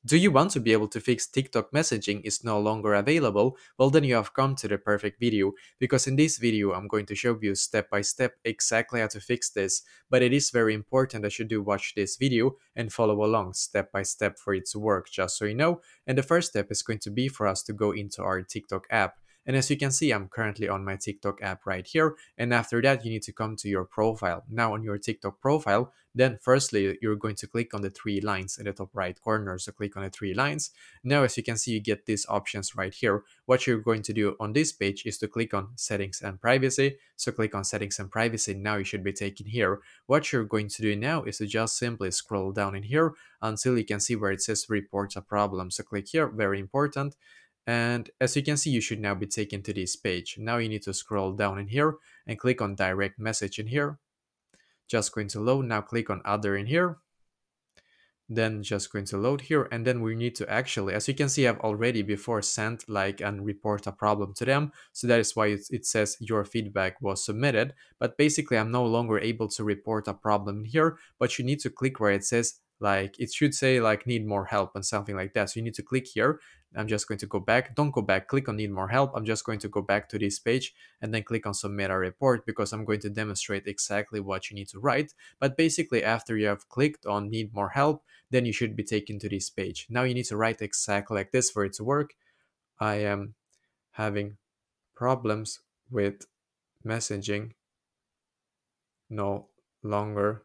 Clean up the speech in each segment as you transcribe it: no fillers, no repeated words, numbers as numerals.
Do you want to be able to fix TikTok messaging is no longer available? Well, then you have come to the perfect video, because in this video I'm going to show you step by step exactly how to fix this. But it is very important that you do watch this video and follow along step by step for it to work, just so you know. And the first step is going to be for us to go into our TikTok app. And as you can see, I'm currently on my TikTok app right here. And after that, you need to come to your profile. Now on your TikTok profile, then firstly, you're going to click on the three lines in the top right corner. So click on the three lines. Now, as you can see, you get these options right here. What you're going to do on this page is to click on settings and privacy. So click on settings and privacy. Now you should be taken here. What you're going to do now is to just simply scroll down in here until you can see where it says report a problem. So click here, very important. And as you can see, you should now be taken to this page. Now you need to scroll down in here and click on direct message in here. Just going to load. Now click on other in here. Then just going to load here, and then we need to actually, as you can see, I've already before sent like and report a problem to them. So that is why it says your feedback was submitted. But basically I'm no longer able to report a problem here, but you need to click where it says, like, it should say like need more help and something like that. So you need to click here. I'm just going to go back. Don't go back, click on need more help. I'm just going to go back to this page and then click on submit a report, because I'm going to demonstrate exactly what you need to write. But basically after you have clicked on need more help, then you should be taken to this page. Now you need to write exactly like this for it to work. I am having problems with messaging no longer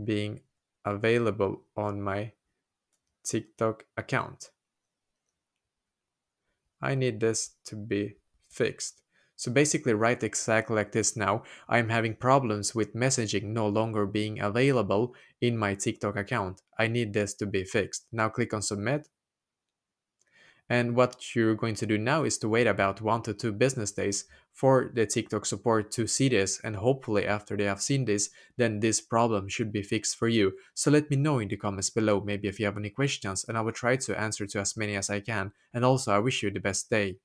being available on my TikTok account. I need this to be fixed. So basically write exactly like this now. I'm having problems with messaging no longer being available in my TikTok account. I need this to be fixed. Now click on submit. And what you're going to do now is to wait about 1 to 2 business days for the TikTok support to see this, and hopefully after they have seen this, then this problem should be fixed for you. So let me know in the comments below maybe if you have any questions, and I will try to answer to as many as I can. And also I wish you the best day.